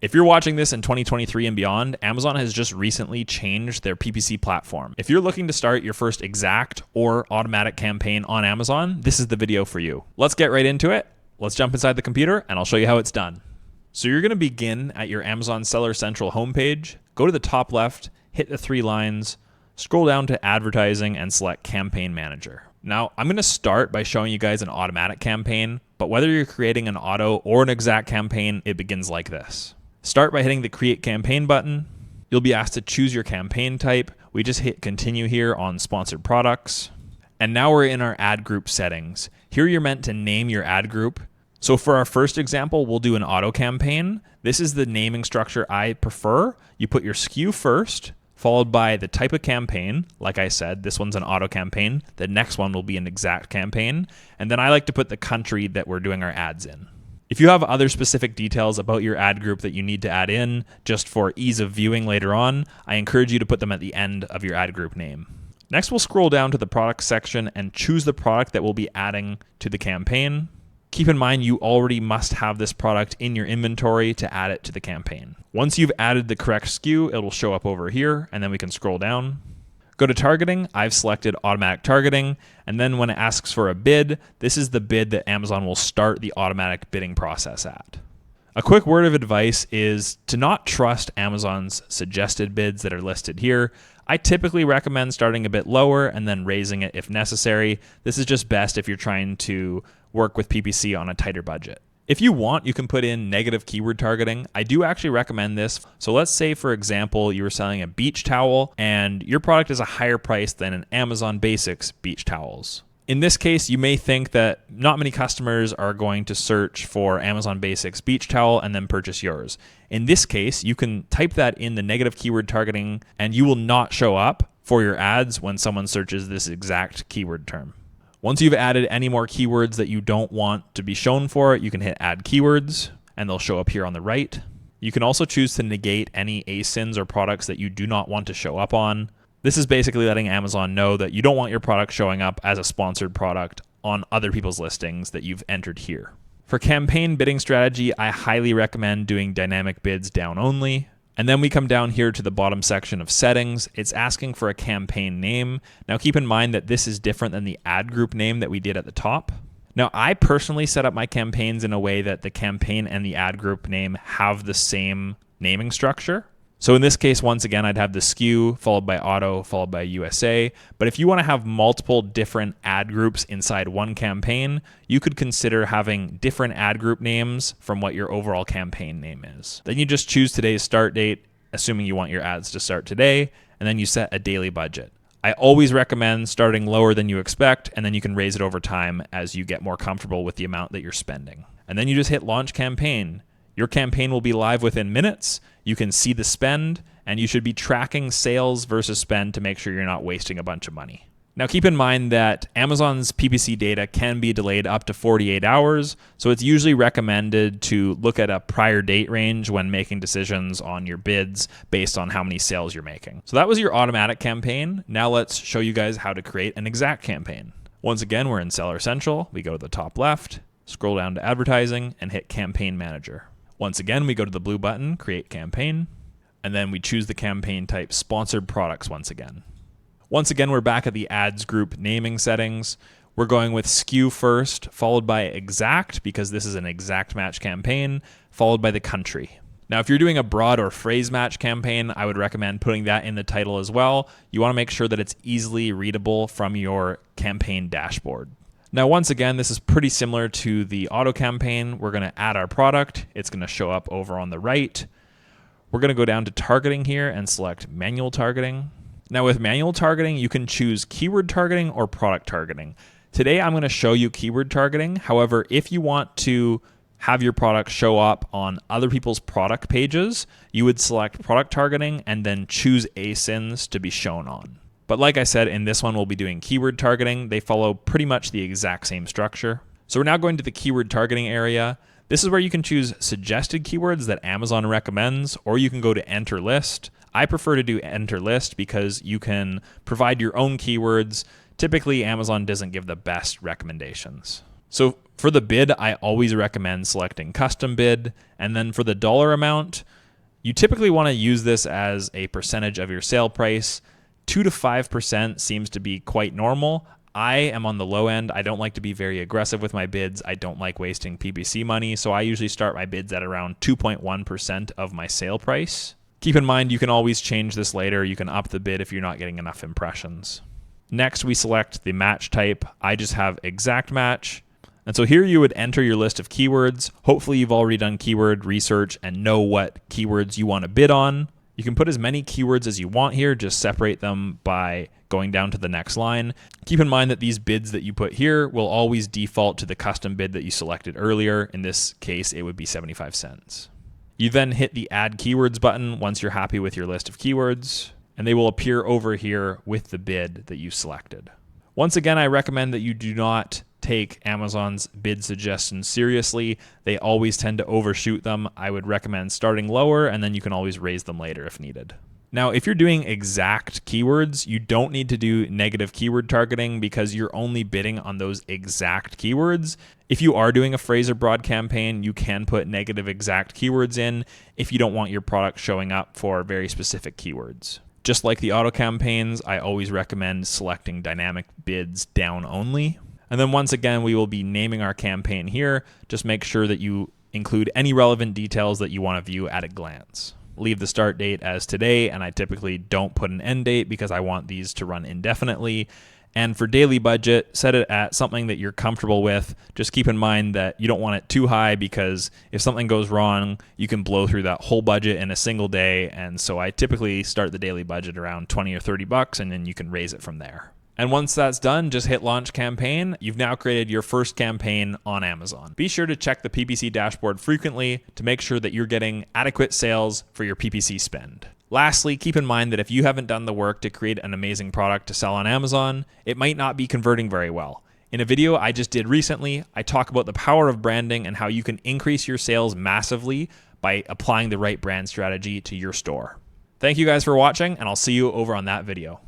If you're watching this in 2023 and beyond, Amazon has just recently changed their PPC platform. If you're looking to start your first exact or automatic campaign on Amazon, this is the video for you. Let's get right into it. Let's jump inside the computer and I'll show you how it's done. So you're going to begin at your Amazon Seller Central homepage, go to the top left, hit the 3 lines, scroll down to advertising and select Campaign Manager. Now, I'm going to start by showing you guys an automatic campaign, but whether you're creating an auto or an exact campaign, it begins like this. Start by hitting the Create Campaign button. You'll be asked to choose your campaign type. We just hit Continue here on Sponsored Products. And now we're in our ad group settings. Here you're meant to name your ad group. So for our first example, we'll do an auto campaign. This is the naming structure I prefer. You put your SKU first, followed by the type of campaign. Like I said, this one's an auto campaign. The next one will be an exact campaign. And then I like to put the country that we're doing our ads in. If you have other specific details about your ad group that you need to add in just for ease of viewing later on, I encourage you to put them at the end of your ad group name. Next, we'll scroll down to the product section and choose the product that we'll be adding to the campaign. Keep in mind you already must have this product in your inventory to add it to the campaign. Once you've added the correct SKU, it will show up over here, and then we can scroll down. Go to targeting. I've selected automatic targeting, and then when it asks for a bid, this is the bid that Amazon will start the automatic bidding process at. A quick word of advice is to not trust Amazon's suggested bids that are listed here. I typically recommend starting a bit lower and then raising it if necessary. This is just best if you're trying to work with PPC on a tighter budget. If you want, you can put in negative keyword targeting. I do actually recommend this. So let's say, for example, you were selling a beach towel and your product is a higher price than an Amazon Basics beach towels. In this case, you may think that not many customers are going to search for Amazon Basics beach towel and then purchase yours. In this case, you can type that in the negative keyword targeting and you will not show up for your ads when someone searches this exact keyword term. Once you've added any more keywords that you don't want to be shown for it, you can hit Add Keywords, and they'll show up here on the right. You can also choose to negate any ASINs or products that you do not want to show up on. This is basically letting Amazon know that you don't want your product showing up as a sponsored product on other people's listings that you've entered here. For campaign bidding strategy, I highly recommend doing dynamic bids down only. And then we come down here to the bottom section of settings. It's asking for a campaign name. Now keep in mind that this is different than the ad group name that we did at the top. Now I personally set up my campaigns in a way that the campaign and the ad group name have the same naming structure. So in this case, once again, I'd have the SKU followed by auto, followed by USA. But if you want to have multiple different ad groups inside one campaign, you could consider having different ad group names from what your overall campaign name is. Then you just choose today's start date, assuming you want your ads to start today, and then you set a daily budget. I always recommend starting lower than you expect, and then you can raise it over time as you get more comfortable with the amount that you're spending. And then you just hit launch campaign. Your campaign will be live within minutes. You can see the spend, and you should be tracking sales versus spend to make sure you're not wasting a bunch of money. Now keep in mind that Amazon's PPC data can be delayed up to 48 hours, so it's usually recommended to look at a prior date range when making decisions on your bids based on how many sales you're making. So that was your automatic campaign. Now let's show you guys how to create an exact campaign. Once again, we're in Seller Central. We go to the top left, scroll down to Advertising, and hit Campaign Manager. Once again, we go to the blue button, Create Campaign, and then we choose the campaign type Sponsored Products once again. Once again, we're back at the ads group naming settings. We're going with SKU first, followed by exact, because this is an exact match campaign, followed by the country. Now, if you're doing a broad or phrase match campaign, I would recommend putting that in the title as well. You want to make sure that it's easily readable from your campaign dashboard. Now, once again, this is pretty similar to the auto campaign. We're going to add our product. It's going to show up over on the right. We're going to go down to targeting here and select manual targeting. Now with manual targeting, you can choose keyword targeting or product targeting. Today, I'm going to show you keyword targeting. However, if you want to have your product show up on other people's product pages, you would select product targeting and then choose ASINs to be shown on. But like I said, in this one, we'll be doing keyword targeting. They follow pretty much the exact same structure. So we're now going to the keyword targeting area. This is where you can choose suggested keywords that Amazon recommends, or you can go to enter list. I prefer to do enter list because you can provide your own keywords. Typically, Amazon doesn't give the best recommendations. So for the bid, I always recommend selecting custom bid. And then for the dollar amount, you typically want to use this as a percentage of your sale price. 2 to 5% seems to be quite normal. I am on the low end. I don't like to be very aggressive with my bids. I don't like wasting PPC money. So I usually start my bids at around 2.1% of my sale price. Keep in mind, you can always change this later. You can up the bid if you're not getting enough impressions. Next, we select the match type. I just have exact match. And so here you would enter your list of keywords. Hopefully you've already done keyword research and know what keywords you want to bid on. You can put as many keywords as you want here, just separate them by going down to the next line. Keep in mind that these bids that you put here will always default to the custom bid that you selected earlier. In this case, it would be 75 cents. You then hit the add keywords button once you're happy with your list of keywords, and they will appear over here with the bid that you selected. Once again, I recommend that you do not take Amazon's bid suggestions seriously. They always tend to overshoot them. I would recommend starting lower, and then you can always raise them later if needed. Now, if you're doing exact keywords, you don't need to do negative keyword targeting because you're only bidding on those exact keywords. If you are doing a phrase or broad campaign, you can put negative exact keywords in if you don't want your product showing up for very specific keywords. Just like the auto campaigns, I always recommend selecting dynamic bids down only. And then once again, we will be naming our campaign here. Just make sure that you include any relevant details that you want to view at a glance. Leave the start date as today, and I typically don't put an end date because I want these to run indefinitely. And for daily budget, set it at something that you're comfortable with. Just keep in mind that you don't want it too high because if something goes wrong, you can blow through that whole budget in a single day. And so I typically start the daily budget around 20 or 30 bucks, and then you can raise it from there. And once that's done, just hit launch campaign. You've now created your first campaign on Amazon. Be sure to check the PPC dashboard frequently to make sure that you're getting adequate sales for your PPC spend. Lastly, keep in mind that if you haven't done the work to create an amazing product to sell on Amazon, it might not be converting very well. In a video I just did recently, I talk about the power of branding and how you can increase your sales massively by applying the right brand strategy to your store. Thank you guys for watching, and I'll see you over on that video.